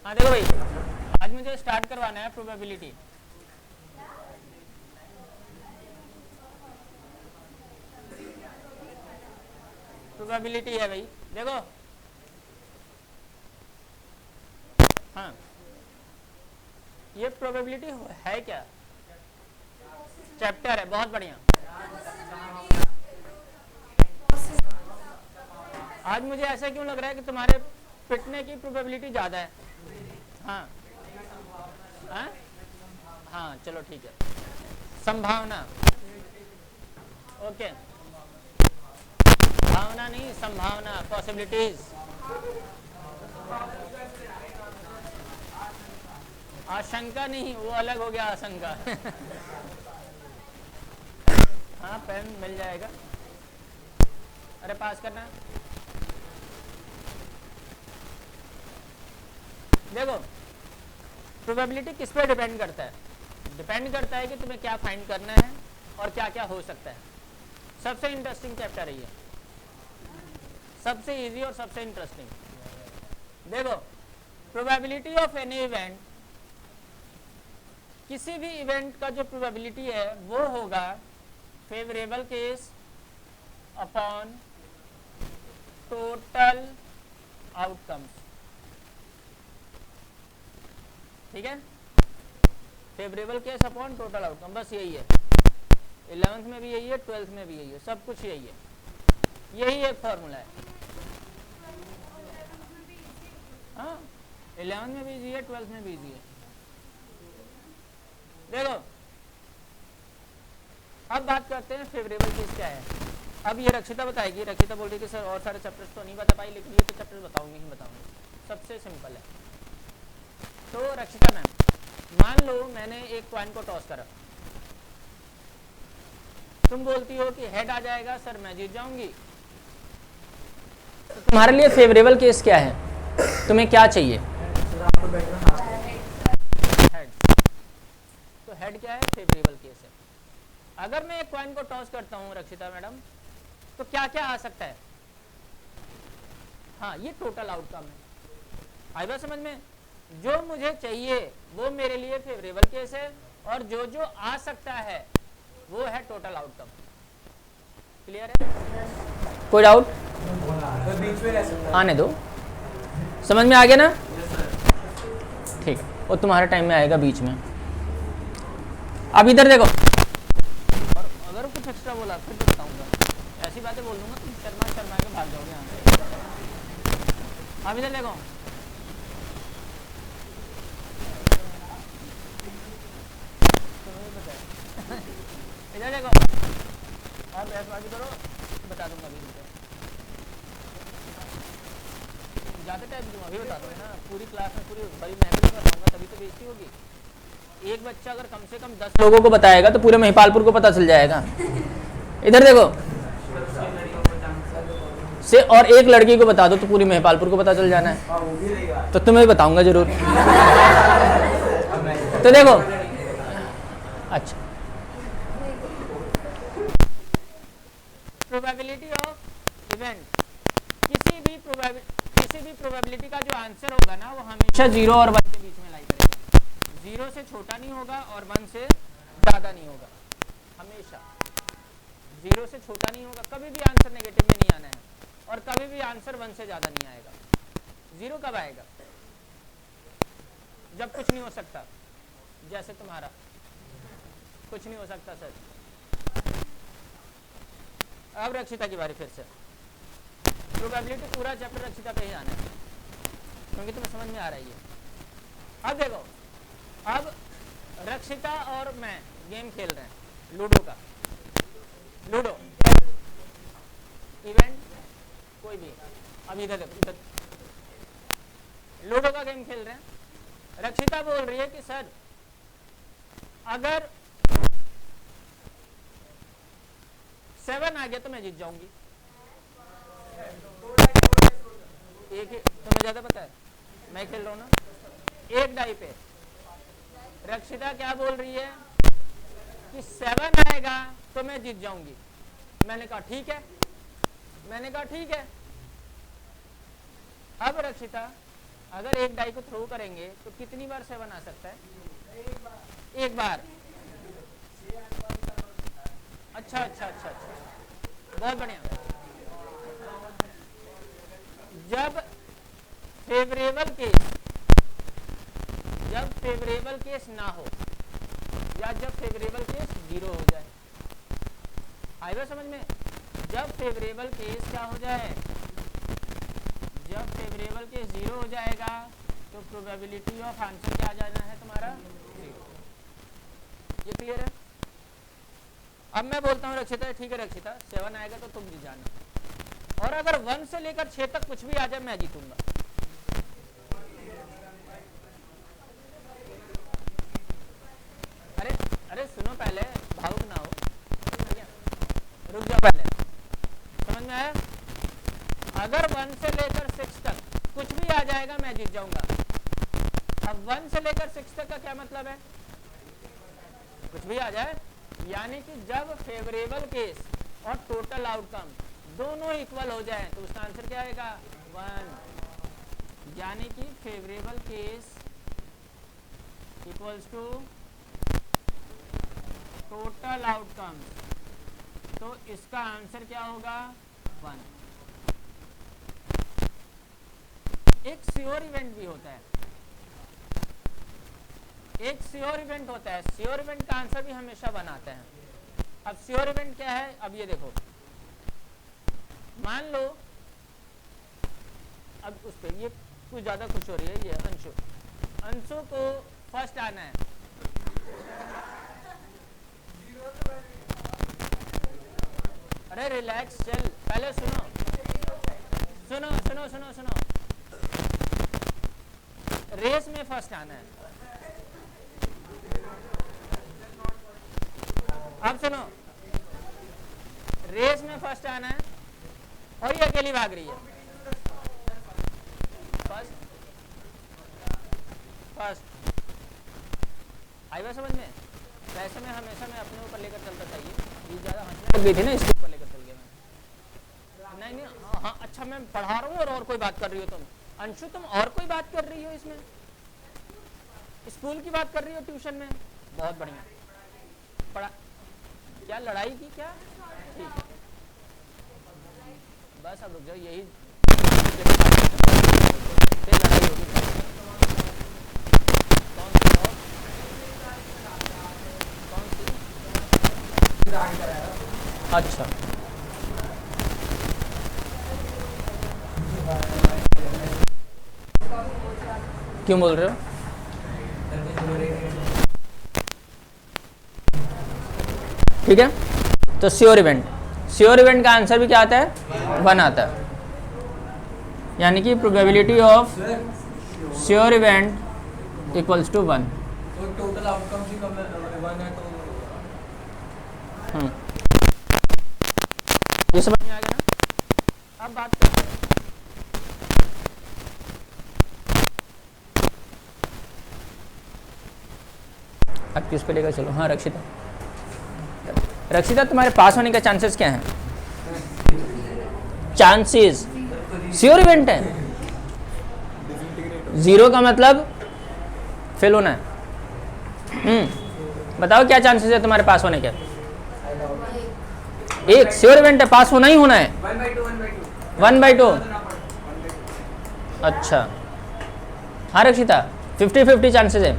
हाँ देखो भाई, आज मुझे स्टार्ट करवाना है प्रोबेबिलिटी। प्रोबेबिलिटी है भाई, देखो। हाँ, ये प्रोबेबिलिटी है क्या? चैप्टर है, बहुत बढ़िया। आज मुझे ऐसा क्यों लग रहा है कि तुम्हारे पिटने की प्रोबेबिलिटी ज्यादा है? हाँ हाँ हाँ, चलो ठीक है। संभावना, ओके, भावना नहीं, संभावना, पॉसिबिलिटीज। आशंका नहीं, वो अलग हो गया आशंका। हाँ, पेन मिल जाएगा। अरे पास करना। देखो, प्रोबेबिलिटी किस पे डिपेंड करता है? डिपेंड करता है कि तुम्हें क्या फाइंड करना है और क्या क्या हो सकता है। सबसे इंटरेस्टिंग चैप्टर है ये, सबसे इजी और सबसे इंटरेस्टिंग। देखो, प्रोबेबिलिटी ऑफ एनी इवेंट, किसी भी इवेंट का जो प्रोबेबिलिटी है वो होगा favourable case upon total outcomes. ठीक है, favourable case upon total outcome, बस यही है। 11th में भी यही है, 12th में भी यही है, सब कुछ यही है, यही एक फॉर्मूला है। हाँ, 11th में भी इजी है, 12th में भी इजी है। देखो, अब बात करते हैं फेवरेबल केस क्या है। अब ये रक्षिता बताएगी। रक्षिता बोल रही है कि सर और सारे चैप्टर्स तो नहीं बता पाई, लेकिन ये तो चैप्टर बताऊंगी ही बताऊंगी। सबसे सिंपल है। तो रक्षिता मैम, मान लो मैंने एक कॉइन को टॉस करा, तुम बोलती हो कि हेड आ जाएगा सर, मैं जीत जाऊंगी। तो तुम्हारे लिए फेवरेबल केस क्या है? तुम्हें क्या चाहिए? हेड। तो हेड क्या है? फेवरेबल केस है। अगर मैं एक कॉइन को टॉस करता हूं रक्षिता मैडम, तो क्या क्या आ सकता है? हाँ, ये टोटल आउटकम है। आई बात समझ में? जो मुझे चाहिए वो मेरे लिए फेवरेबल केस है, और जो जो आ सकता है वो है टोटल आउटकम। क्लियर है? कोई डाउट? आने दो, समझ में आ गया ना? ठीक है, वो तुम्हारे टाइम में आएगा बीच में। अब इधर देखो, और अगर कुछ एक्स्ट्रा बोला फिर तो बताऊंगा। ऐसी बातें बोल दूंगा तुम शर्मा शर्मा के भाग जाओगे यहाँ से। अब इधर देखो, इधर देखो, और बहसबाजी करो, बता दूंगा अभी। ज़्यादा टाइम दूंगा, अभी बता दूंगा ना। पूरी क्लास में पूरी बड़ी मेहनत में बताऊंगा, तभी तो बेइज्जती होगी। एक बच्चा अगर कम से कम 10 लोगों को बताएगा तो पूरे महिपालपुर को पता चल जाएगा। इधर देखो से, और एक लड़की को बता दो तो पूरी महिपालपुर को पता चल जाना है। तो तुम्हें बताऊंगा जरूर। तो देखो, अच्छा, प्रोबेबिलिटी ऑफ इवेंट, किसी भी प्रोबेबिलिटी का जो आंसर होगा ना वो हमेशा 0 और 1 के बीच में लाई करेगा। 0 से छोटा नहीं होगा और 1 से ज़्यादा नहीं होगा। हमेशा 0 से छोटा नहीं होगा, कभी भी आंसर नेगेटिव में नहीं आना है, और कभी भी आंसर 1 से ज़्यादा नहीं आएगा। 0 कब आएगा? जब कुछ नहीं हो सकता, जैसे तुम्हारा कुछ नहीं हो सकता सर। अब रक्षिता की बारी फिर से। प्रोबेबिलिटी पूरा चैप्टर रक्षिता पे ही आना है, क्योंकि तुम्हें समझ में आ रही है। अब देखो, अब रक्षिता और मैं गेम खेल रहे हैं लूडो का। लूडो इवेंट कोई भी, अब इधर देखो, इधर लूडो का गेम खेल रहे हैं। रक्षिता बोल रही है कि सर अगर 7 आ गया तो मैं जीत जाऊंगी। एक ही तुम्हें ज्यादा पता है, मैं खेल रहा हूं ना। एक डाई पे रक्षिता क्या बोल रही है कि 7 आएगा तो मैं जीत जाऊंगी। मैंने कहा ठीक है, मैंने कहा ठीक है। अब रक्षिता अगर एक डाई को थ्रो करेंगे तो कितनी बार 7 आ सकता है? एक बार। अच्छा अच्छा अच्छा अच्छा, बहुत बढ़िया। जब फेवरेबल केस ना हो या जब फेवरेबल केस 0 हो जाए, आएगा समझ में? जब फेवरेबल केस क्या हो जाए, जब फेवरेबल केस 0 हो जाएगा तो प्रोबेबिलिटी ऑफ आंसर क्या आ जाना है तुम्हारा? 0। ये क्लियर है? अब मैं बोलता हूँ रक्षिता, ठीक है रक्षिता 7 आएगा तो तुम जीत जाना, और अगर 1 से लेकर 6 तक कुछ भी आ जाए मैं जीतूंगा। अरे अरे सुनो, पहले भावुक ना हो, रुक जाओ पहले, समझ में आया? अगर 1 से लेकर 6 तक कुछ भी आ जाएगा मैं जीत जाऊंगा। अब 1 से लेकर 6 तक का क्या मतलब है? कुछ भी आ जाए, यानी कि जब फेवरेबल केस और टोटल आउटकम दोनों इक्वल हो जाए तो उसका आंसर क्या आएगा? 1। यानी कि favourable case equals to total outcome, तो इसका आंसर क्या होगा? 1। एक श्योर इवेंट भी होता है, एक श्योर इवेंट होता है, श्योर इवेंट का आंसर भी हमेशा 1 आता है। अब श्योर इवेंट क्या है? अब ये देखो, मान लो अब उस पे ये कुछ ज्यादा खुश हो रही है, ये अंशु को फर्स्ट आना है। अरे रिलैक्स, चल पहले सुनो सुनो सुनो सुनो सुनो, रेस में फर्स्ट आना है। अब सुनो, रेस में फर्स्ट आना है और ये अकेली भाग रही है। फर्स्ट आई बात समझ में? वैसे में हमेशा मैं अपने ऊपर लेकर चलता था, ये ज्यादा हंसने लग गई थी ना, इसके ऊपर लेकर चल गया मैं। नहीं नहीं, हाँ अच्छा मैं पढ़ा रहा हूँ और कोई बात कर रही हो तुम। अंशु तुम और कोई बात कर रही हो इसमें, स्कूल की बात कर रही हो ट्यूशन में, बहुत बढ़िया पढ़ा। क्या लड़ाई की क्या? ठीक है बस, अब रुक जाओ, यही लड़ाई होगी। कौन सी? अच्छा क्यों बोल रहे हो? ठीक है, तो श्योर इवेंट का आंसर भी क्या आता है? 1 आता है। यानी कि probability of sure event equals to 1। तो टोटल आउटकम भी 1 है तो ये समझ में आ गया ना? अब बात करते हैं, अब किस पे लेकर चलो। हाँ रक्षिता तुम्हारे पास होने का चांसेस क्या हैं? चांसेस श्योर इवेंट है, 0 का मतलब फेल होना है। बताओ क्या चांसेस है तुम्हारे पास होने के? 1 श्योर इवेंट है, पास होना ही होना है। 1/2। अच्छा हाँ रक्षिता, 50-50 चांसेस है।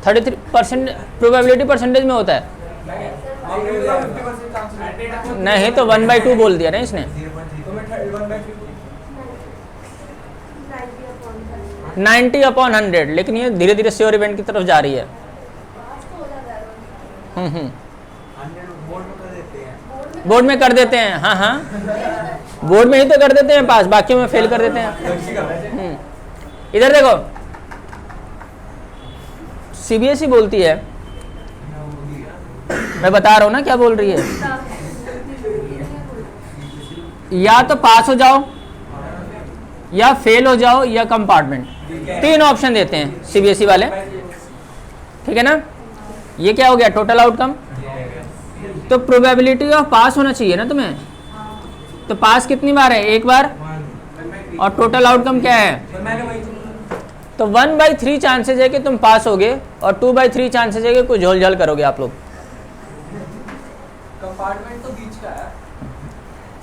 33% प्रोबेबिलिटी परसेंटेज में होता है। नहीं तो 1/2 बोल दिया ना इसने। 90/100, लेकिन ये धीरे धीरे श्योर इवेंट की तरफ जा रही है। बोर्ड में कर देते हैं, हाँ हाँ बोर्ड में ही तो कर देते हैं पास, बाकी में फेल कर देते हैं। इधर देखो, सीबीएसई बोलती है, मैं बता रहा हूं ना क्या बोल रही है, या तो पास हो जाओ या फेल हो जाओ या कंपार्टमेंट, 3 ऑप्शन देते हैं सीबीएसई वाले। ठीक है ना? ये क्या हो गया? Total outcome. तो प्रोबेबिलिटी ऑफ पास होना चाहिए ना तुम्हें, तो पास कितनी बार है? 1 बार। और टोटल आउटकम क्या है? पर मैंने वही तो 1/3 चांसेस है कि तुम पास होगे और 2/3 चांसेस है कि कुछ झोल झाल करोगे आप लोग। कंपार्टमेंट तो बीच का है।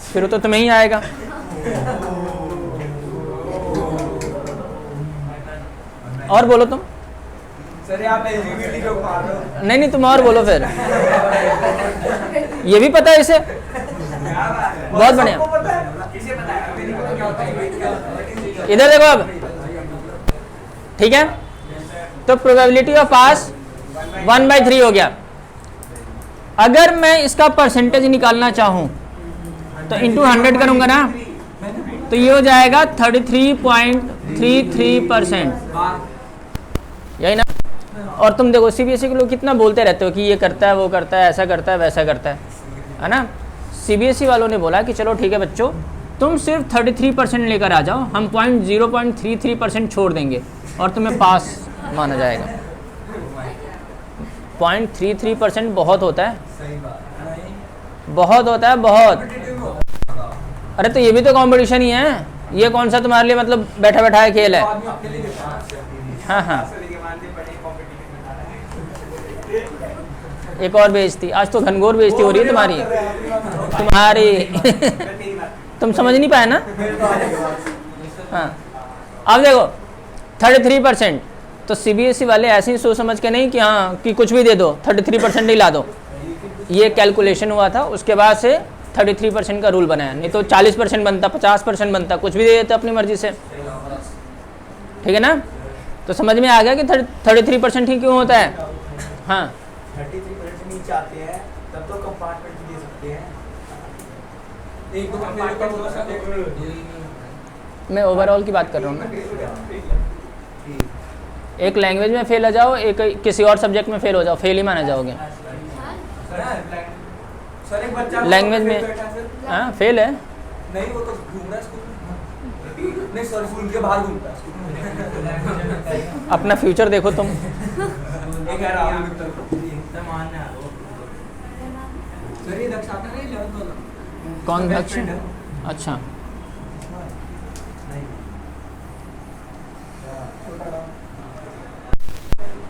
फिर तो तुम्हें ही आएगा। और बोलो तुम। सर आप एलजीबीटी जो मार रहे हो। नहीं तुम और बोलो फिर। ये भी पता है इसे? बहुत बढ़िया। सबको पता है। इसे पता है। मेरे को क्या होता है? इधर देखो अब, ठीक है। तो प्रोबेबिलिटी ऑफ पास 1/3 हो गया। अगर मैं इसका परसेंटेज निकालना चाहूं तो इंटू 100 करूंगा ना, तो ये हो जाएगा 33.33%, यही ना। और तुम देखो सीबीएसई के लोग कितना बोलते रहते हो कि ये करता है, वो करता है, ऐसा करता है, वैसा करता है ना। सीबीएसई वालों ने बोला कि चलो ठीक है बच्चों, तुम सिर्फ 33% लेकर आ जाओ, हम 0.33% छोड़ देंगे और तुम्हें पास माना जाएगा। 0.33% बहुत होता है, बहुत होता है, बहुत। अरे तो ये भी तो कंपटीशन ही है, ये कौन सा तुम्हारे लिए मतलब बैठा बैठाया खेल है। हाँ हाँ, एक और बेइज्जती, आज तो घनघोर बेइज्जती हो रही है तुम्हारी तुम समझ नहीं पाए ना। हाँ, अब देखो 33%, तो सीबीएसई वाले ऐसे ही सोच समझ के नहीं कि हाँ कि कुछ भी दे दो, 33% ही ला दो। ये कैलकुलेशन हुआ था, उसके बाद से 33% का रूल बनाया, नहीं तो 40% बनता, 50% बनता, कुछ भी दे देते अपनी मर्जी से, ठीक है ना। तो समझ में आ गया कि 33% ही क्यों होता है। हाँ 33% नीचे आते हैं तब तो कंपार्टमेंट दे सकते हैं। एक दो मैं ओवरऑल की बात कर रहा हूँ ना। एक लैंग्वेज में फेल हो जाओ, एक किसी और सब्जेक्ट में फेल हो जाओ, फेल ही माने जाओगे। सर एक बच्चा लैंग्वेज में हाँ फेल है। नहीं, वो तो घूम रहा है स्कूल में। नहीं सर, स्कूल के बाहर घूमता है स्कूल। अपना फ्यूचर देखो तुम। एक है राहुल मित्तल सर, ये दक्ष आता है 11th वाला। कौन दक्ष? अच्छा,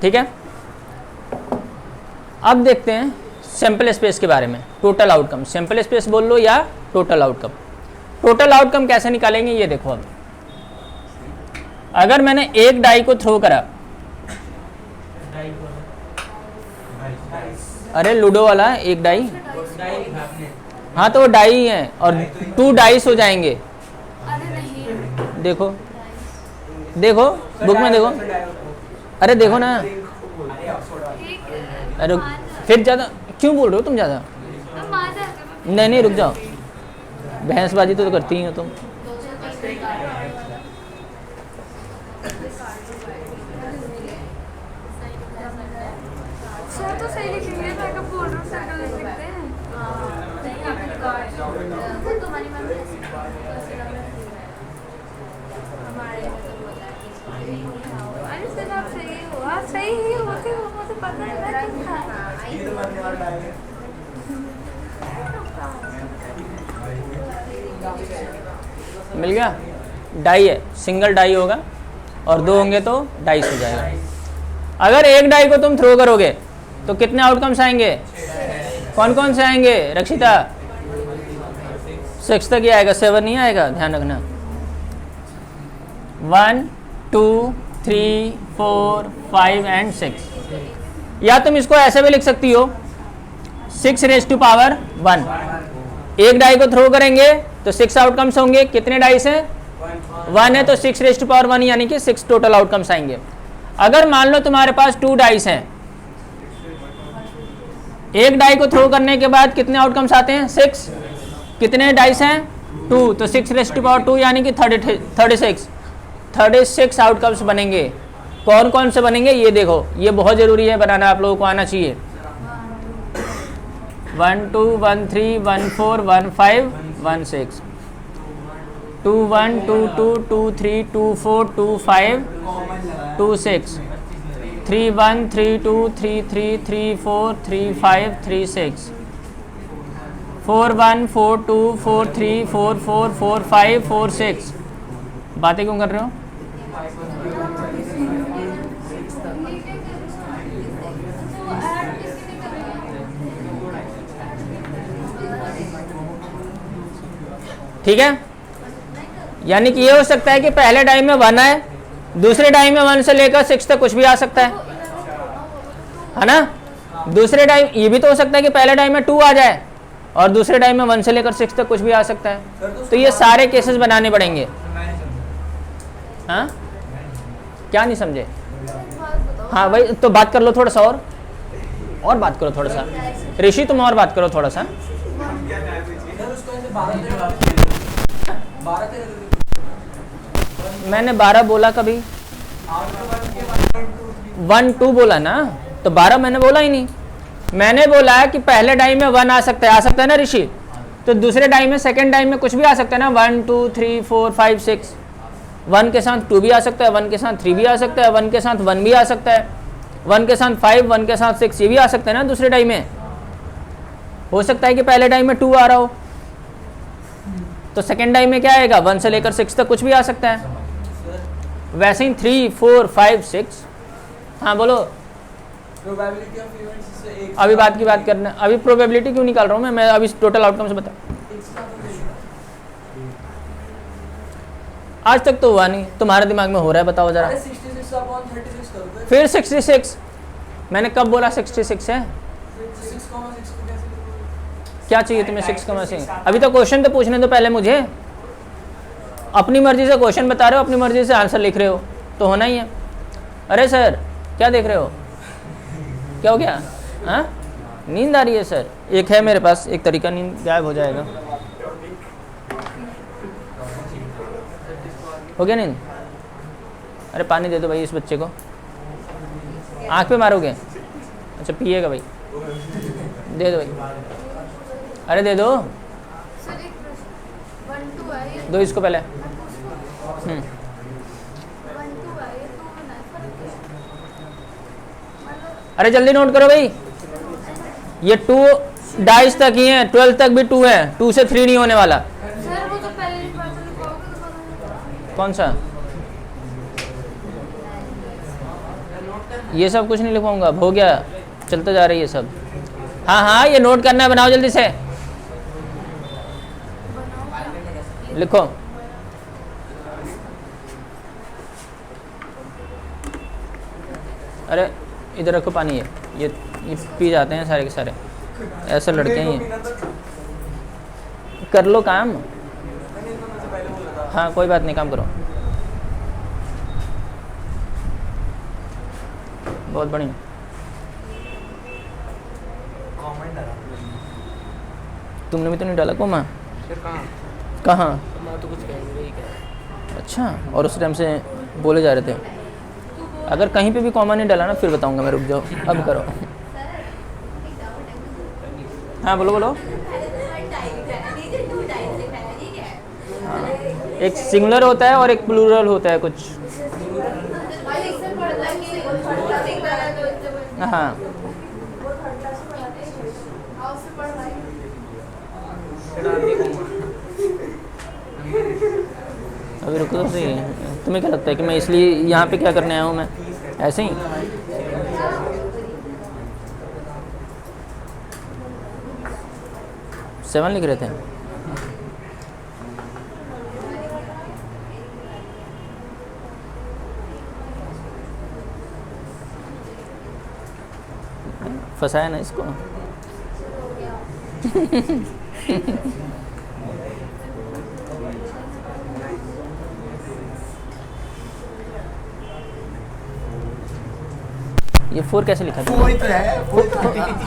ठीक है। अब देखते हैं सैंपल स्पेस के बारे में, टोटल आउटकम। सैंपल स्पेस बोल लो या टोटल आउटकम। टोटल आउटकम कैसे निकालेंगे ये देखो। अब अगर मैंने एक डाई को थ्रो करा, अरे लूडो वाला एक डाई, हाँ तो वो डाई है और 2 डाइस हो जाएंगे। देखो देखो बुक में देखो, अरे देखो ना। अरे फिर ज़्यादा क्यों बोल रहे हो तुम ज़्यादा? नहीं रुक जाओ, भैंसबाजी तो करती ही हो तुम। तो सही लिखेंगे, मैं कब बोल रहा हूँ सर्कल लिख सकते हैं। अरे सर आप सही हो, आप सही ही होते हो, मुझे पता है। मिल गया। डाई है, सिंगल डाई होगा और 2 होंगे तो डाइस हो जाएगा। अगर एक डाई को तुम थ्रो करोगे तो कितने आउटकम्स आएंगे? कौन कौन से आएंगे रक्षिता? 6 तक ही आएगा, 7 नहीं आएगा, ध्यान रखना। 1 2 3 4 5 एंड 6। या तुम इसको ऐसे भी लिख सकती हो 6⁻1। एक डाई को थ्रो करेंगे तो 6 आउटकम्स होंगे। कितने डाइस हैं? 1 है तो 6⁻1 यानी कि 6 टोटल आउटकम्स आएंगे। अगर मान लो तुम्हारे पास 2 डाइस हैं, एक डाई को थ्रो करने के बाद कितने आउटकम्स आते हैं? 6। कितने डाइस हैं? 2, तो 6⁻2 यानी कि 36 आउटकम्स बनेंगे। कौन कौन से बनेंगे ये देखो, ये बहुत ज़रूरी है बनाना, आप लोगों को आना चाहिए। 1 2 1 3 1 4 1 5 1 6 2 1 2 2 2 3 2 4 2 5 2 6 3 1 3 2 3 3 3 4 3 5 3 6 4 1 4 2 4 3 4 4 4 5 4 6 बातें क्यों कर रहे हो? ठीक है, यानी कि ये हो सकता है कि पहले टाइम में 1 है, दूसरे टाइम में 1 से लेकर 6 तक कुछ भी आ सकता है ना। दूसरे टाइम ये भी तो हो सकता है कि पहले टाइम में 2 आ जाए और दूसरे टाइम में 1 से लेकर 6 तक कुछ भी आ सकता है। तो ये सारे केसेस बनाने पड़ेंगे। हाँ, क्या नहीं समझे? हाँ भाई, तो बात कर लो थोड़ा सा और बात करो थोड़ा सा। ऋषि तुम और बात करो थोड़ा सा। मैंने 12 बोला कभी? 1 2 बोला ना, तो 12 मैंने बोला ही नहीं। मैंने बोला कि पहले टाइम में 1 आ सकता है ना ऋषि, तो दूसरे टाइम में सेकंड टाइम में कुछ भी आ सकता है ना। 1 2 3 4 5 6, 1 के साथ 2 भी आ सकता है, 1 के साथ 3 भी आ सकता है, 1 के साथ 1 भी आ सकता है, 1 के साथ 5, 1 के साथ 6 ये भी आ सकता है ना। दूसरे टाइम में हो सकता है कि पहले टाइम में 2 आ रहा हो, तो सेकेंड टाइम में क्या आएगा? 1 से लेकर 6 तक कुछ भी आ सकता है। वैसे ही 3 4 5 6। हाँ बोलो। प्रोबेबिलिटी ऑफ इवेंट्स से एक अभी बात की बात करना, अभी प्रोबेबिलिटी क्यों निकाल रहा हूँ मैं अभी टोटल आउटकम से बता। आज तक तो हुआ नहीं, तुम्हारे दिमाग में हो रहा है, बताओ जरा। 66/36 करोगे, फिर 66, मैंने कब बोला 66 है? 6,6 को कैसे लिखोगे? क्या चाहिए तुम्हें 6,6? अभी तो क्वेश्चन तो पूछने दो पहले मुझे। अपनी मर्जी से क्वेश्चन बता रहे हो, अपनी मर्जी से आंसर लिख रहे हो, तो होना ही है। अरे सर क्या देख रहे हो, क्या हो गया? हाँ, नींद आ रही है सर? एक है मेरे पास एक तरीका, नींद गायब हो जाएगा। हो गया नींद? अरे पानी दे दो भाई इस बच्चे को, आँख पे मारोगे? अच्छा पिएगा भाई, दे दो भाई, अरे दे दो, दो इसको पहले। अरे जल्दी नोट करो भाई, ये 2 डाइस तक ही है, 12 तक भी 2 है, 2 से 3 नहीं होने वाला। सर वो तो पहले ही पढ़ा था। कौन सा? ये सब कुछ नहीं लिखवाऊंगा, हो गया, चलते जा रही है सब। हाँ हाँ ये नोट करना है, बनाओ जल्दी से, लिखो। अरे इधर रखो पानी, ये पी जाते हैं सारे के सारे, ऐसे लड़के हैं ये। कर लो काम। हाँ कोई बात नहीं, काम करो। बहुत बढ़िया। तुमने भी तो नहीं डाला कोमा? कहाँ? तो कुछ कहेंगे ही क्या। अच्छा, और उस टाइम से बोले जा रहे थे। अगर कहीं पे भी कॉमा नहीं डाला ना फिर बताऊंगा मैं, रुक जाओ, अब करो। हाँ बोलो बोलो। हाँ, एक सिंगुलर होता है और एक प्लूरल होता है कुछ। हाँ अभी रुको तो सही, तुम्हें क्या लगता है कि मैं इसलिए यहाँ पे क्या करने आया हूँ? मैं ऐसे ही सेवन लिख रहे थे। फंसाया ना इसको। ये 4 कैसे लिखा था? 4 तो है,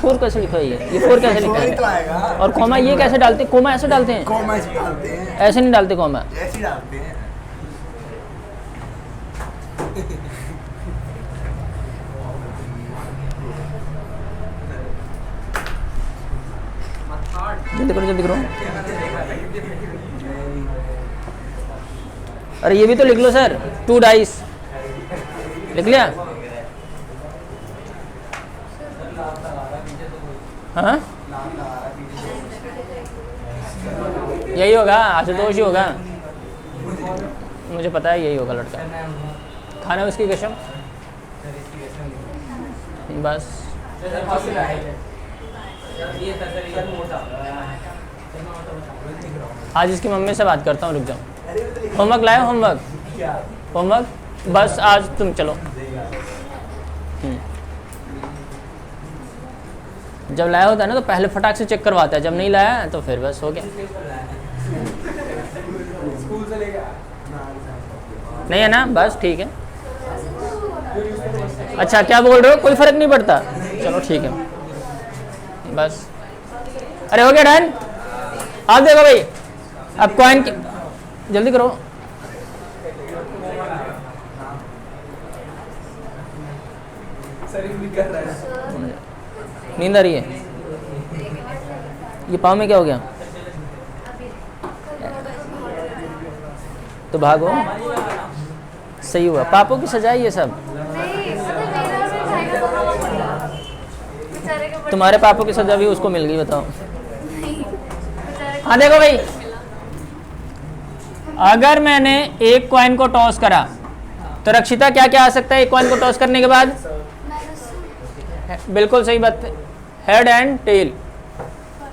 4 कैसे लिखा है? ये 4 कैसे लिखा तो है? आएगा। और कॉमा ये कैसे डालते हैं? कॉमा ऐसे डालते हैं? कॉमा ऐसे डालते हैं, ऐसे नहीं डालते कॉमा। ऐसे ही डालते हैं। जल्दी करो जल्दी करो। अरे ये भी तो लिख लो सर, 2 डाइस लिख लिया? हाँ यही होगा, आशुतोष ही होगा। मुझे पता है यही होगा लड़का। खाना उसकी कसम। बस आज इसकी मम्मी से बात करता हूँ, रुक जाओ। होमवर्क लाए? होमवर्क बस आज तुम चलो। जब लाया होता है ना तो पहले फटाक से चेक करवाता है, जब नहीं लाया है तो फिर बस हो गया। स्कूल से लेके नहीं है ना, बस ठीक है। अच्छा क्या बोल रहे हो? कोई फर्क नहीं पड़ता, चलो ठीक है बस। अरे हो गया डन। आप देखो भाई, अब कॉइन की जल्दी करो। नींद आ रही है? ये पाँव में क्या हो गया? तो भागो, सही हुआ। पापों की सजा ये सब। तुम्हारे पापों की सजा भी उसको मिल गई, बताओ। हाँ देखो भाई, अगर मैंने एक कॉइन को टॉस करा तो रक्षिता क्या क्या आ सकता है एक कॉइन को टॉस करने के बाद? बिल्कुल सही बात, हेड एंड टेल।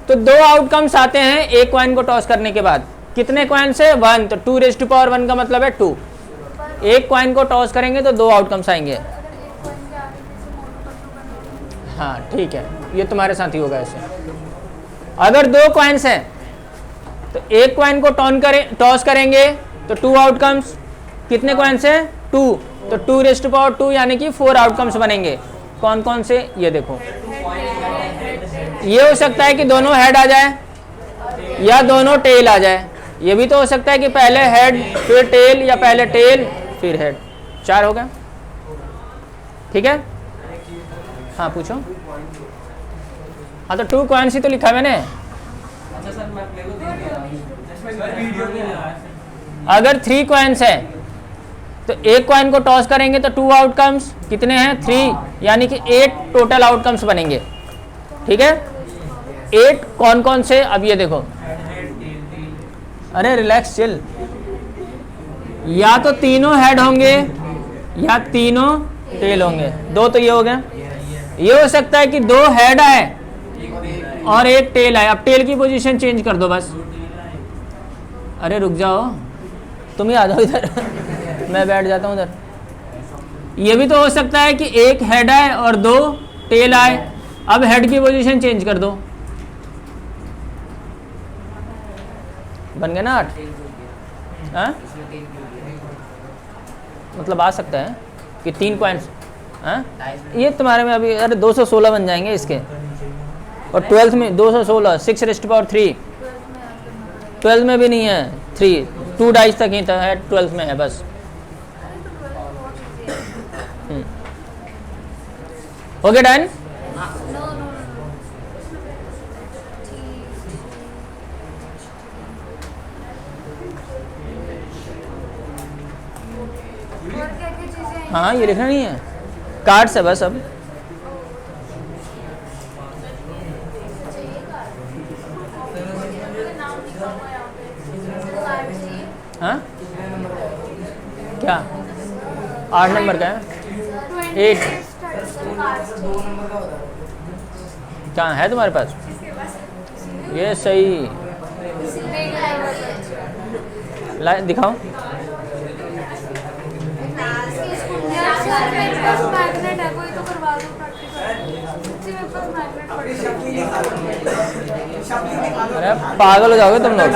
तो दो आउटकम्स आते हैं एक कॉइन को टॉस करने के बाद। कितने कॉइन्स है? 1। तो 2⁻1 का मतलब है 2। एक कॉइन को टॉस करेंगे तो दो आउटकम्स आएंगे। हाँ ठीक है, ये तुम्हारे साथ ही होगा ऐसे। अगर दो कॉइन्स हैं तो एक कॉइन को टॉस करेंगे तो 2 आउटकम्स। कितने कॉइन्स हैं? 2। तो 2⁻2 यानी कि 4 आउटकम्स बनेंगे। कौन कौन से? ये देखो, ये हो सकता है कि दोनों हेड आ जाए या दोनों टेल आ जाए। ये भी तो हो सकता है कि पहले हेड फिर टेल, या पहले टेल फिर हेड। 4 हो गया, ठीक है। हाँ पूछो। हाँ तो 2 कॉइन्स ही तो लिखा है मैंने। अगर 3 कॉइन्स है तो एक कॉइन को टॉस करेंगे तो 2 आउटकम्स। कितने हैं? 3, यानी कि 8 टोटल आउटकम्स बनेंगे, ठीक है। 8 कौन कौन से? अब ये देखो, अरे रिलैक्स चिल। या तो तीनों हेड होंगे या तीनों टेल होंगे। 2 तो ये हो गया। ये हो सकता है कि 2 हेड आए और एक टेल आए। अब टेल की पोजीशन चेंज कर दो बस। अरे रुक जाओ, तुम ही आ जाओ इधर मैं बैठ जाता हूँ उधर। ये भी तो हो सकता है कि एक हेड आए और 2 टेल आए। अब हेड की पोजीशन चेंज कर दो, बन गया ना 8। हाँ मतलब आ सकता है कि 3 कॉइन्स। हाँ ये तुम्हारे में अभी, अरे 216 बन जाएंगे इसके। और 12th में 216, 6⁻3। 12th में भी नहीं है 3, 2 डाइस तक ही था, है 12th में है बस। हो गया डन। हाँ ये लिखना नहीं है, कार्ड्स है बस। अब हाँ क्या 8 नंबर का है? 8 कहाँ है तुम्हारे पास? ये सही, ला दिखाओ। अरे पागल हो जाओगे तुम लोग।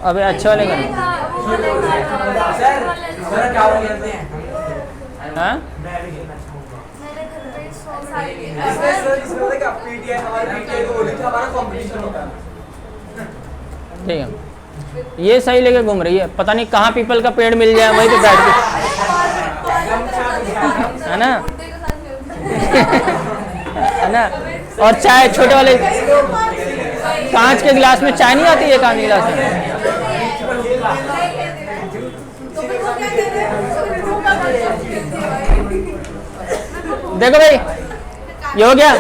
अबे अच्छे वाले करना। हाँ ठीक है, ये सही लेके घूम रही है। पता नहीं कहाँ पीपल का पेड़ मिल जाए वहीं पे बैठ के, है ना है ना। और चाय छोटे वाले कांच के गिलास में चाय नहीं आती है, कांच के गिलास में। देखो भाई ये हो गया।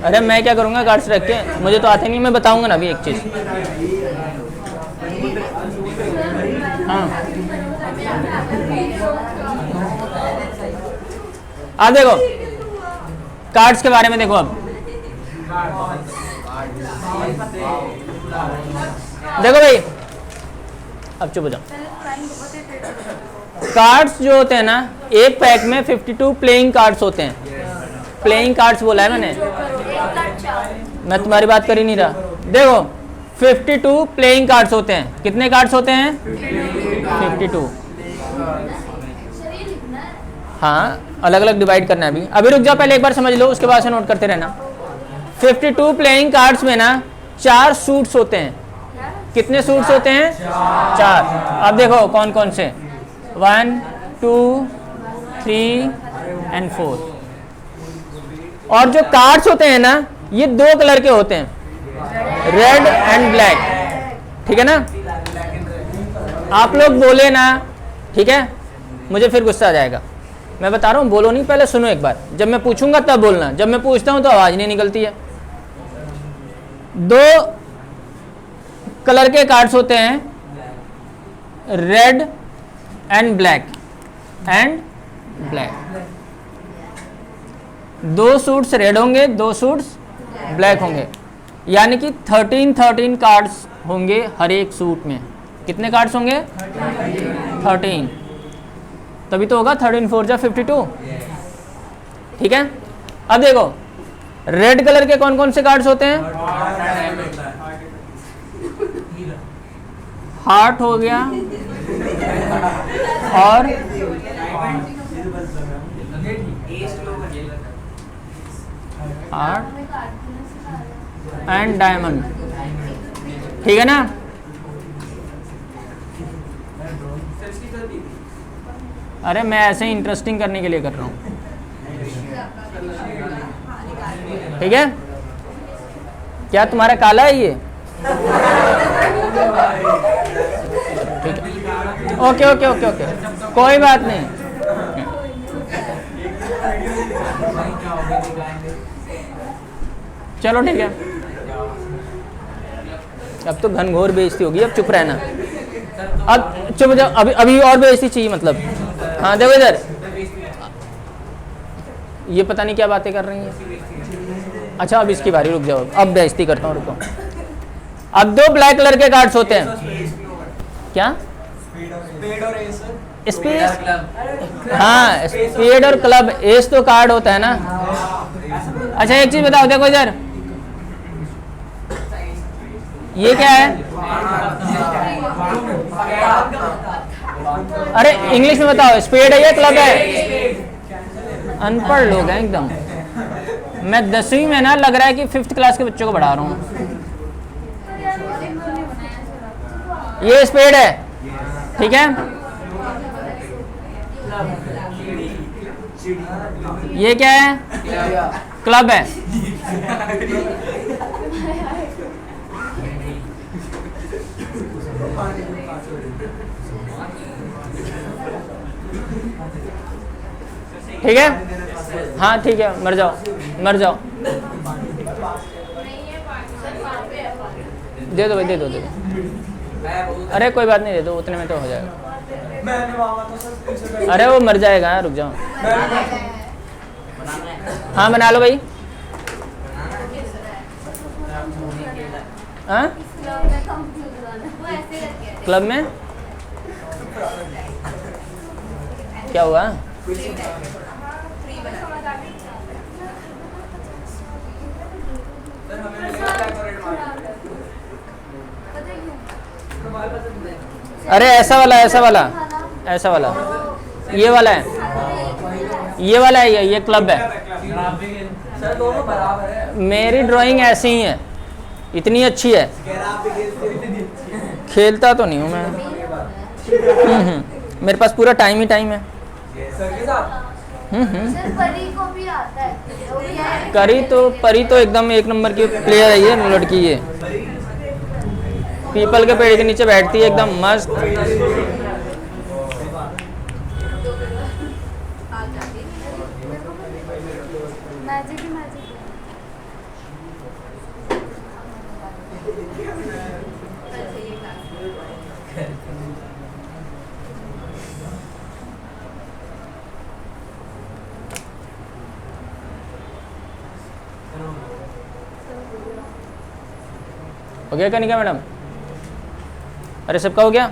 अरे मैं क्या करूँगा कार्ड्स रख के, मुझे तो आते नहीं, मैं बताऊँगा ना अभी एक चीज़। हाँ अब देखो कार्ड्स के बारे में देखो। अब देखो भाई, अब चुप हो जाओ। कार्ड्स जो होते हैं ना, एक पैक में 52 प्लेइंग कार्ड्स होते हैं। प्लेइंग कार्ड्स बोला है मैंने, मैं तुम्हारी बात कर ही नहीं रहा। देखो 52 प्लेइंग कार्ड्स होते हैं। कितने कार्ड्स होते हैं? 52। हाँ अलग अलग डिवाइड करना है। अभी रुक जाओ, पहले एक बार समझ लो, उसके बाद से नोट करते रहना। 52 प्लेइंग कार्ड्स में ना 4 सूट्स होते हैं। कितने सूट्स होते हैं? 4। अब देखो कौन कौन से, 1 2 3 एंड 4। और जो कार्ड्स होते हैं ना, ये 2 कलर के होते हैं, रेड एंड ब्लैक। ठीक है ना? आप लोग बोले ना, ठीक है, मुझे फिर गुस्सा आ जाएगा। मैं बता रहा हूँ, बोलो नहीं, पहले सुनो एक बार। जब मैं पूछूंगा तब बोलना, जब मैं पूछता हूँ तो आवाज नहीं निकलती है। 2 कलर के कार्ड्स होते हैं, red and black, and black. 2 suits red होंगे, 2 सूट्स ब्लैक होंगे, यानी कि 13 कार्ड्स होंगे हर एक सूट में। कितने कार्ड्स होंगे? 13। तभी तो होगा 13 4 जा 52। ठीक है? अब देखो रेड कलर के कौन कौन से कार्ड्स होते हैं? हार्ट हो गया, और हार्ट एंड डायमंड। ठीक है ना? अरे मैं ऐसे ही इंटरेस्टिंग करने के लिए कर रहा हूँ। ठीक है? क्या तुम्हारा काला है ये? ठीक है, ओके ओके ओके ओके, कोई बात नहीं। चलो ठीक है, अब तो घनघोर बेइज्जती होगी, अब चुप रहना। अब चुप जाओ, अभी अभी और बेइज्जती चाहिए मतलब। हाँ देखो इधर, ये पता नहीं क्या बातें कर रही हैं। अच्छा अब इसकी बारी, रुक जाओ, अब बेइज्जती करता हूँ, रुको। अब 2 ब्लैक कलर के कार्ड्स होते हैं। क्या? स्पेड, हाँ स्पेड और क्लब। एस तो कार्ड होता है ना। अच्छा एक चीज बताओ, देखो इधर, ये क्या है? अरे इंग्लिश में बताओ, स्पेड है या क्लब है? अनपढ़ लोग हैं एकदम। मैं 10वीं में ना, लग रहा है कि 5th क्लास के बच्चों को पढ़ा रहा हूँ। ये स्पेड है, ठीक है? ये क्या है? क्लब है। ठीक है? हाँ ठीक है, मर जाओ मर जाओ। दे दो भाई, दे दो दे दो। अरे कोई बात नहीं, दे दो, उतने में तो हो जाएगा। अरे वो मर जाएगा, रुक जाओ। हाँ बना लो भाई। हाँ क्लब में क्या हुआ? अरे ऐसा वाला, ऐसा वाला, ऐसा वाला, ये वाला है, ये वाला है, ये क्लब है। सर दोनों बराबर है। मेरी ड्राइंग ऐसी ही है, इतनी अच्छी है। खेलता तो नहीं हूँ मैं। मेरे पास पूरा टाइम ही टाइम है। सर के साथ सर परी को भी आता है, वो भी है। परी तो एकदम एक नंबर की प्लेयर है ये लड़की। ये पीपल के पेड़ के नीचे बैठती है एकदम मस्त। मैजिक ही मैजिक हो गया कनिका मैडम? अरे सबका हो गया?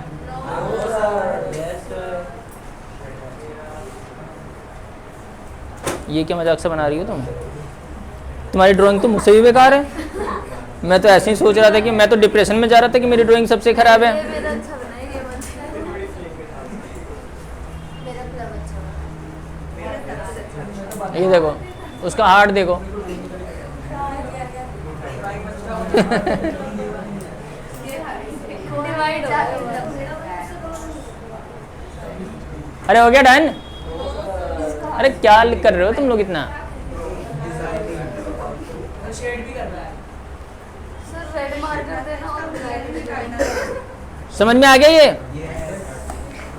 ये क्या मजाक से बना रही हो तुम? तुम्हारी ड्राइंग तो मुझसे भी बेकार है। मैं तो ऐसे ही सोच रहा था कि मैं तो डिप्रेशन में जा रहा था कि मेरी ड्राइंग सबसे खराब है। ये मेरा अच्छा बना है, ये मत मेरा क्लब अच्छा बना। ये देखो उसका हार्ट देखो। डिवाइड हो गया। अरे हो गया डन? अरे क्या कर रहे हो तुम लोग इतना? शेड भी करना है। सर रेड मार्कर देना और ब्लैक भी करना। समझ में आ गया ये?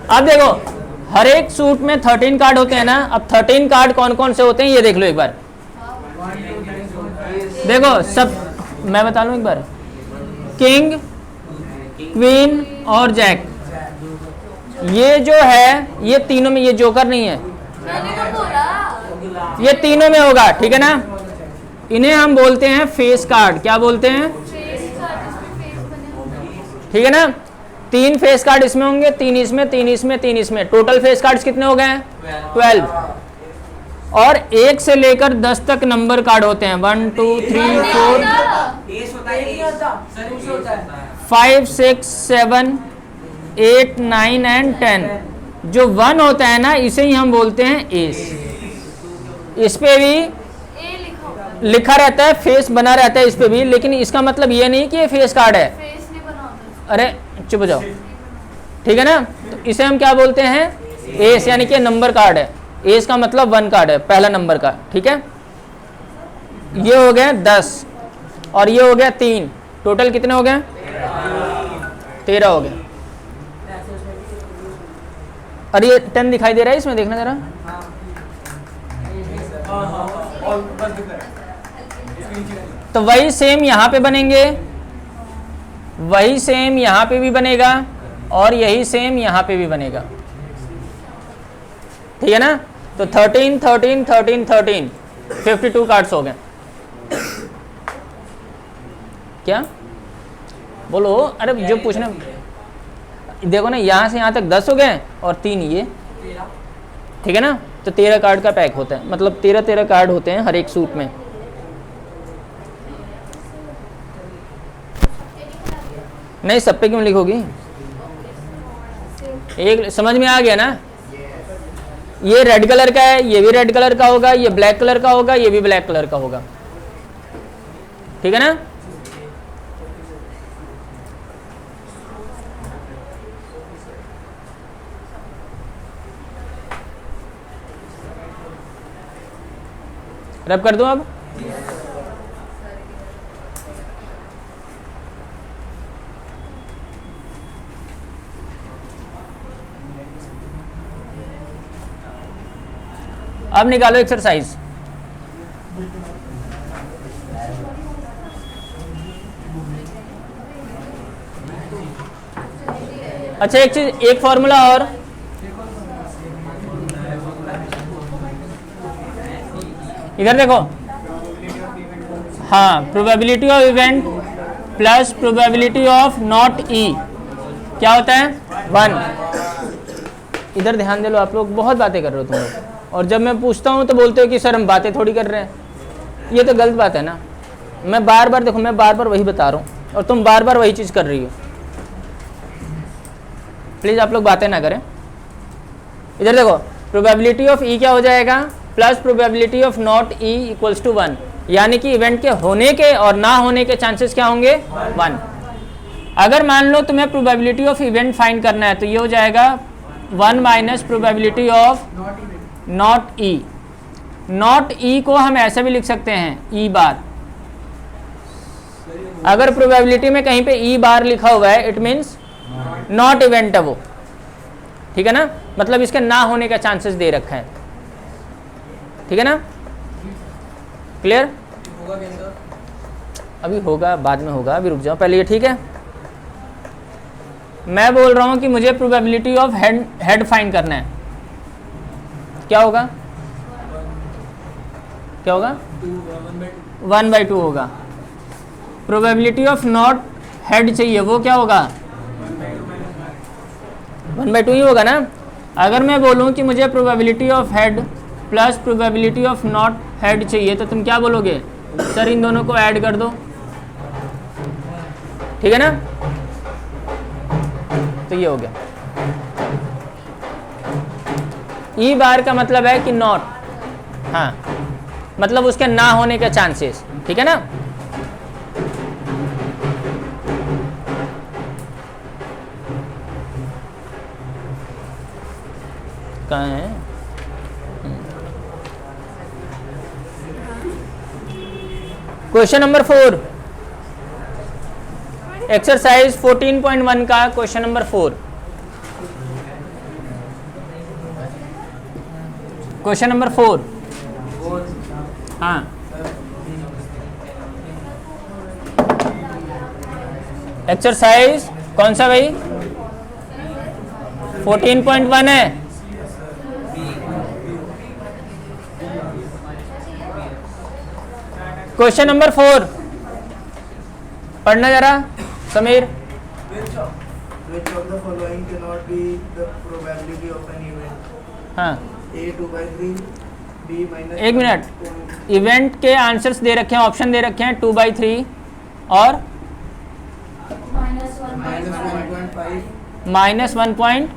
अब देखो हर एक सूट में 13 कार्ड होते हैं ना। अब 13 कार्ड कौन कौन से होते हैं ये देख लो एक बार। देखो सब मैं बता लूं एक बार। किंग, क्वीन और जैक, ये जो है ये तीनों में, ये जोकर नहीं है, मैंने कब बोला? ये तीनों में होगा। ठीक है ना? इन्हें हम बोलते हैं फेस कार्ड। क्या बोलते हैं? फेस कार्ड, इसमें फेस बने होंगे। ठीक है ना? 3 फेस कार्ड इसमें होंगे, 3 इसमें, 3 इसमें, 3 इसमें। टोटल फेस कार्ड्स कितने हो गए? 12। और 1 से लेकर 10 तक नंबर कार्ड होते हैं। 1 2 3 4 एस होता है, एस सर उसे होता है 5 6 7 8 9 एंड 10। जो 1 होता है ना इसे ही हम बोलते हैं एस। इस पे भी ए लिखा होगा, लिखा रहता है, फेस बना रहता है इस पे भी, लेकिन इसका मतलब ये नहीं कि ये फेस कार्ड है। फेस नहीं बना होता। अरे चुप हो जाओ। ठीक है ना? तो इसे हम क्या बोलते हैं? एस, यानी कि नंबर कार्ड है। एस का मतलब 1 कार्ड है, पहला नंबर का। ठीक है? ये हो गए 10 और ये हो गया 3। टोटल कितने हो गए? 13 हो गए। और ये 10 दिखाई दे रहा है इसमें, देखना जरा। और बस दिख रहा है। तो वही सेम यहाँ पे बनेंगे, वही सेम यहाँ पे भी बनेगा और यही सेम यहाँ पे भी बनेगा। ठीक है ना? तो 13 13 13 13 52 कार्ड्स हो गए। क्या बोलो? अरे जो पूछना, देखो ना यहाँ से यहाँ तक 10 हो गए और 3 ये। ठीक है ना? तो 13 कार्ड का पैक होता है, मतलब 13 कार्ड होते हैं हर एक सूट में। नहीं सब पे क्यों लिखोगी? एक समझ में आ गया ना? ये रेड कलर का है, ये भी रेड कलर का होगा, ये ब्लैक कलर का होगा, ये भी ब्लैक कलर का होगा। ठीक है ना? रब कर दूं अब? अब निकालो एक्सरसाइज। अच्छा एक चीज, एक फॉर्मूला और। इधर देखो। हाँ, probability of event plus probability of not E क्या होता है? 1। इधर ध्यान दे लो, आप लोग बहुत बातें कर रहे हो तुम लोग, और जब मैं पूछता हूँ तो बोलते हो कि सर हम बातें थोड़ी कर रहे हैं। ये तो गलत बात है ना। मैं बार बार, देखो मैं बार बार वही बता रहा हूँ और तुम बार बार वही चीज़ कर रही हो। प्लीज़ आप लोग बातें ना करें। इधर देखो, प्रोबेबिलिटी ऑफ ई क्या हो जाएगा? Plus probability of not E equals to 1, यानी कि इवेंट के होने के और ना होने के चांसेस क्या होंगे? 1। अगर मान लो तुम्हें प्रोबेबिलिटी ऑफ इवेंट फाइंड करना है तो ये हो जाएगा 1 minus probability of not E. Not E को हम ऐसे भी लिख सकते हैं ई बार। अगर प्रोबेबिलिटी में कहीं पे ई बार लिखा हुआ है इट मीन्स नॉट इवेंट है वो। ठीक है ना? मतलब इसके ना होने का चांसेस दे रखा है। ठीक है ना, क्लियर? होगा कैसा? अभी होगा, बाद में होगा, अभी रुक जाओ पहले ये, ठीक है? मैं बोल रहा हूँ कि मुझे प्रोबेबिलिटी ऑफ हेड फाइंड करना है, क्या होगा? क्या होगा? 1/2 होगा। प्रोबेबिलिटी ऑफ नॉट हेड चाहिए, वो क्या होगा? 1/2 ही होगा ना। अगर मैं बोलूँ कि मुझे probability of head plus probability of not head चाहिए, तो तुम क्या बोलोगे? सर इन दोनों को ऐड कर दो, ठीक है ना? तो ये हो गया। ई बार का मतलब है कि नॉट, हाँ, मतलब उसके ना होने के चांसेस, ठीक है ना? कहाँ है? क्वेश्चन नंबर 4, एक्सरसाइज 14.1 का क्वेश्चन नंबर 4। क्वेश्चन नंबर 4, हाँ, एक्सरसाइज कौन सा भाई? 14.1 है। क्वेश्चन नंबर 4 पढ़ना जरा Sameer. Which of the following cannot be the probability of an event? हाँ, A 2/3, B minus एक मिनट, इवेंट के आंसर्स दे रखे हैं, ऑप्शन दे रखे हैं 2/3 और minus 1.5, -1.5,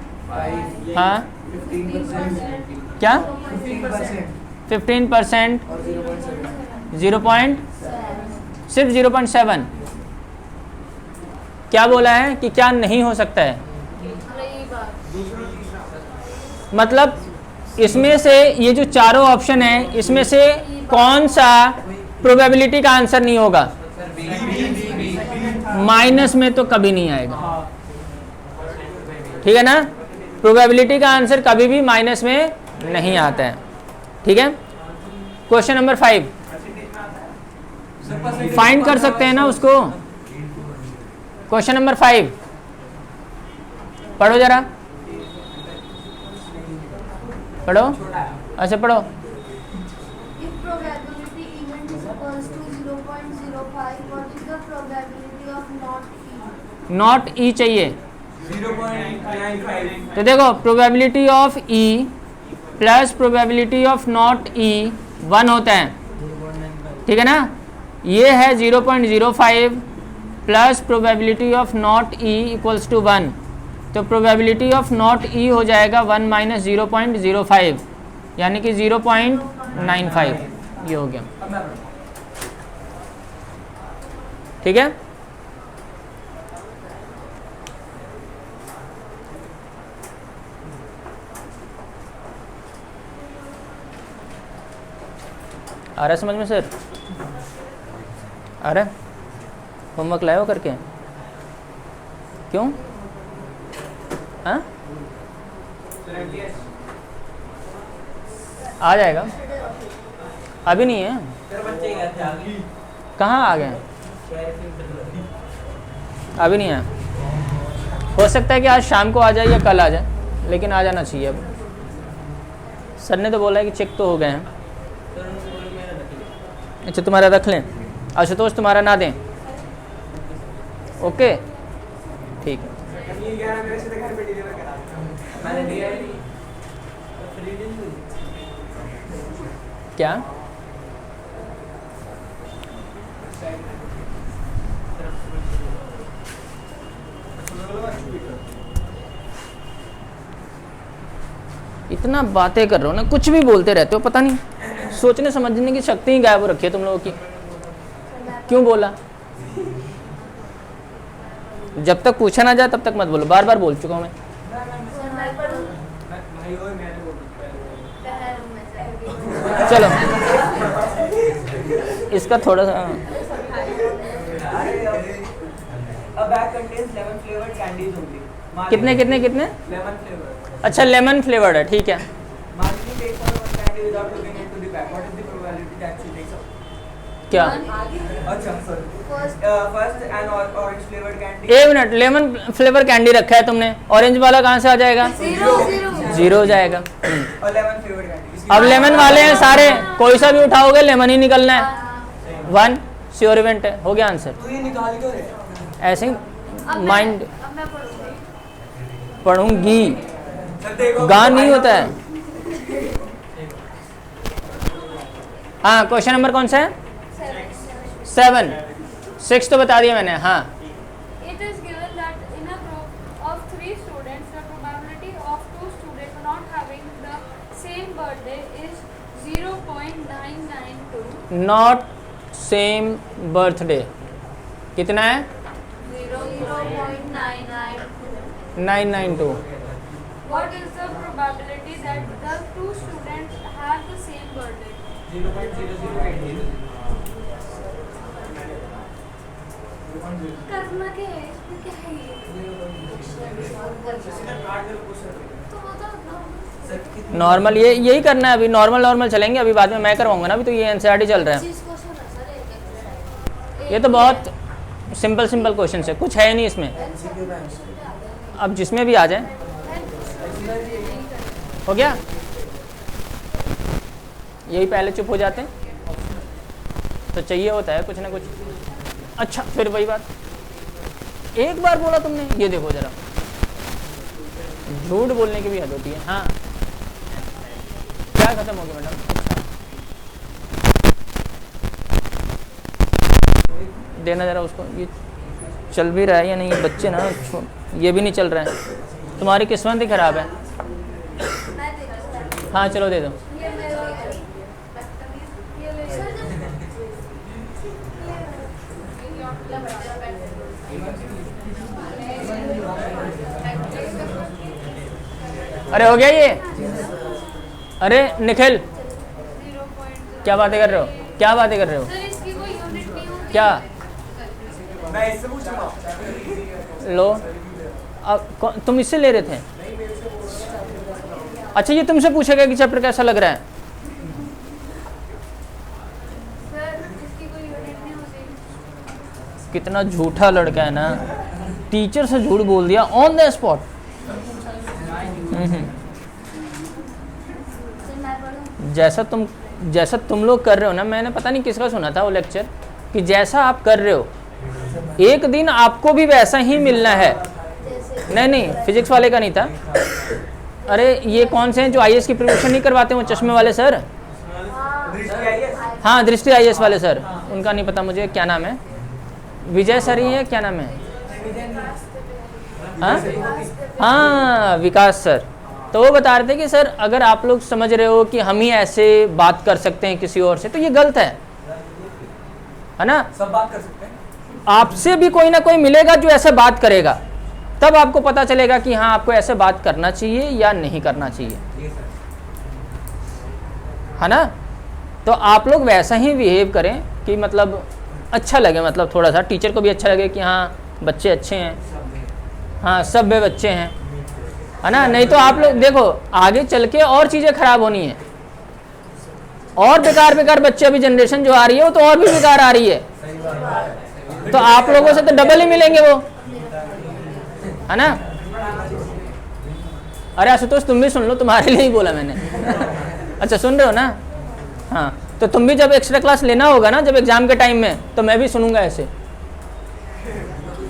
हाँ, 15%, क्या? 15% 15% और 0.7. 0. सिर्फ 0.7। क्या बोला है कि क्या नहीं हो सकता है? मतलब इसमें से ये जो चारों ऑप्शन है, इसमें से कौन सा प्रोबेबिलिटी का आंसर नहीं होगा? माइनस में तो कभी नहीं आएगा, ठीक है ना? प्रोबेबिलिटी का आंसर कभी भी माइनस में नहीं आता है, ठीक है? क्वेश्चन नंबर 5 फाइंड कर सकते हैं ना उसको। क्वेश्चन नंबर 5 पढ़ो जरा, पढ़ो, अच्छा पढ़ो। If probability event is equals to 0.05, what is the probability of not E? Not E चाहिए, 0.95. तो देखो probability of E plus probability of not E 1 होता है, ठीक है ना? ये है 0.05 plus probability of not E equals to 1, तो प्रोबेबिलिटी ऑफ नॉट ई हो जाएगा 1 माइनस 0.05, यानी कि 0.95, ये हो गया, ठीक है? आ रहा है समझ में सर? आ रहा है? होमवर्क लाए हो करके? क्यों? हाँ, आ जाएगा, अभी नहीं है। कहाँ आ गए? अभी नहीं है, हो सकता है कि आज शाम को आ जाए या कल आ जाए, लेकिन आ जाना चाहिए। अब सर ने तो बोला है कि चेक तो हो गए हैं। अच्छा तुम्हारा रख लें, आशुतोष तुम्हारा ना दें, ओके ठीक है। क्या? इतना बातें कर रहे हो ना, कुछ भी बोलते रहते हो, पता नहीं, सोचने समझने की शक्ति ही गायब हो रखी है तुम लोगों की। क्यों बोला? जब तक पूछा ना जाए तब तक मत बोलो, बार बार बोल चुका हूं मैं। चलो इसका थोड़ा सा कितने कितने कितने? अच्छा लेमन फ्लेवर्ड है, ठीक है। back. What is the probability that she takes up? क्या अच्छा sorry. First, First an orange flavored candy. एक मिनट, लेमन फ्लेवर कैंडी रखा है तुमने, ऑरेंज वाला कहाँ से आ जाएगा? 0 जीरो हो जाएगा। और lemon flavored candy. अब लेमन वाले हैं सारे, कोई सा भी उठाओगे लेमन ही निकलना है। 1 श्योर इवेंट है, हो गया आंसर। तू ये निकाल क्यों रहे? ऐसे ही अब माइंड अब मैं पढ़ूंगी। पढ़ूंगी, सर देखो. गा नहीं होता है। हाँ, क्वेश्चन नंबर कौन सा है? 7, 6 तो बता दिया मैंने। हाँ, It is given that in a group of 3 students, the probability of 2 students not having the same birthday is 0.992. Not same birthday कितना है? 0.992. 992। What is the probability that the 2 students have the same birthday? 0.0088. करना क्या है? इसमें क्या है ये? तो बताओ ना। नॉर्मल यही करना है, अभी नॉर्मल चलेंगे, अभी बाद में मैं करवाऊंगा ना, अभी तो ये एनसीईआरटी चल रहा है। 25 क्वेश्चन है सर, एक ये तो बहुत सिंपल क्वेश्चन है, कुछ है नहीं इसमें। अब जिसमें भी आ जाए। हो गया, यही पहले चुप हो जाते हैं तो चाहिए होता है कुछ ना कुछ। अच्छा, फिर वही बात, एक बार बोला तुमने, ये देखो जरा, झूठ बोलने की भी हद होती है। हाँ, क्या खत्म हो गया मैडम? देना जरा उसको, ये चल भी रहा है या नहीं? ये बच्चे ना, ये भी नहीं चल रहा है, तुम्हारी किस्मत ही खराब है। मैं देखूं। हाँ चलो दे दो। ये मेरे ये ले सर। अरे हो गया ये? अरे निखिल, क्या बातें कर रहे हो? क्या बातें कर रहे हो? सर इसकी कोई यूनिट नहीं होती। क्या मैं इससे पूछूंगा. लो, अब तुम इससे ले रहे थे? अच्छा, ये तुमसे पूछेगा कि चैप्टर कैसा लग रहा है? सर इसकी कोई यूनिट नहीं होती। कितना झूठा लड़का है ना, टीचर से झूठ बोल दिया ऑन द स्पॉट। सर मैं पढ़ूं। जैसा तुम लोग कर रहे हो ना, मैंने पता नहीं किसका सुना था वो लेक्चर, कि जैसा आप कर रहे हो एक दिन आपको भी वैसा ही मिलना है। जैसे नहीं, फिजिक्स वाले का नहीं था। अरे ये कौन से हैं जो आईएएस की प्रिपरेशन नहीं करवाते, वो चश्मे वाले सर? दृष्टि आई है. हाँ, दृष्टि आईएएस वाले सर, उनका नहीं पता मुझे क्या नाम है, विजय सर ही है, क्या नाम है? हाँ, विकास सर। तो वो बता रहे थे कि सर अगर आप लोग समझ रहे हो कि हम ही ऐसे बात कर सकते हैं किसी और से, तो ये गलत है ना? सब बात कर सकते हैं. आपसे भी कोई ना कोई मिलेगा जो ऐसे बात करेगा, तब आपको पता चलेगा कि हाँ आपको ऐसे बात करना चाहिए या नहीं करना चाहिए, है ना? तो आप लोग वैसा ही बिहेव करें कि मतलब अच्छा लगे, मतलब थोड़ा सा टीचर को भी अच्छा लगे कि हाँ बच्चे अच्छे हैं, हाँ सभ्य बच्चे हैं, है ना? नहीं तो आप लोग देखो आगे चल के और चीज़ें खराब होनी है, और बेकार बच्चे, अभी जनरेशन जो आ रही है वो तो और भी बेकार आ रही है, तो आप लोगों से तो डबल ही मिलेंगे वो, है ना? अरे आशुतोष तुम भी सुन लो, तुम्हारे लिए ही बोला मैंने। अच्छा सुन रहे हो ना? हाँ, तो तुम भी जब एक्स्ट्रा क्लास लेना होगा ना, जब एग्जाम के टाइम में, तो मैं भी सुनूंगा ऐसे,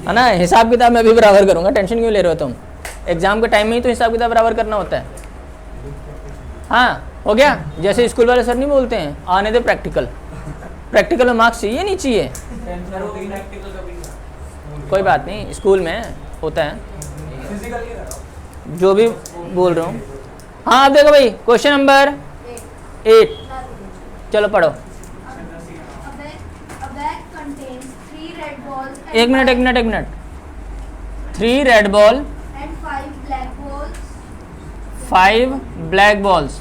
है ना? हिसाब किताब मैं भी बराबर करूंगा, टेंशन क्यों ले रहे हो तुम? एग्जाम के टाइम में ही तो हिसाब किताब बराबर करना होता है। हाँ, हो गया? जैसे स्कूल वाले सर नहीं बोलते हैं आने दे प्रैक्टिकल में मार्क्स चाहिए नहीं चाहिए? कोई बात नहीं, स्कूल में होता है, जो भी बोल रहा हूँ। हाँ अब देखो भाई, क्वेश्चन नंबर 8, चलो पढ़ो। A bag contains 3 red balls and एक minute 3 red ball and 5 black balls. 5 black balls.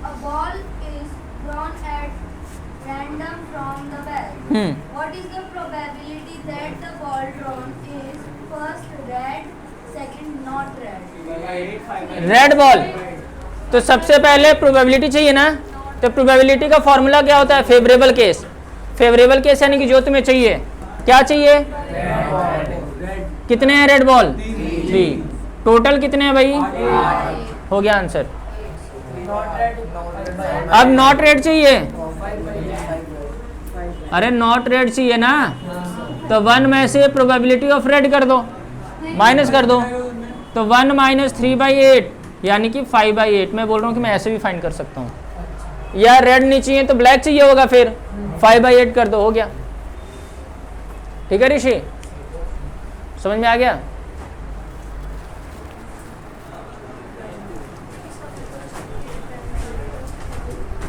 A ball is drawn at random from the bag. What is the probability that the ball drawn is first red, second not red? Red ball, तो सबसे पहले probability चाहिए ना, तो probability का formula क्या होता है? Favourable case. फेवरेबल केस यानी कि जो तुम्हें चाहिए, क्या चाहिए? कितने हैं रेड बॉल? 3। टोटल कितने हैं भाई? हो गया आंसर। अब नॉट रेड चाहिए। अरे नॉट रेड चाहिए ना, तो 1 में से प्रोबेबिलिटी ऑफ रेड कर दो, माइनस कर दो, तो 1 माइनस 3/8 यानी कि 5/8। मैं बोल रहा हूँ कि मैं ऐसे भी फाइंड कर सकता हूँ, या रेड नहीं चाहिए तो ब्लैक चाहिए होगा, फिर 5/8 कर दो, हो गया। ठीक है ऋषि, समझ में आ गया?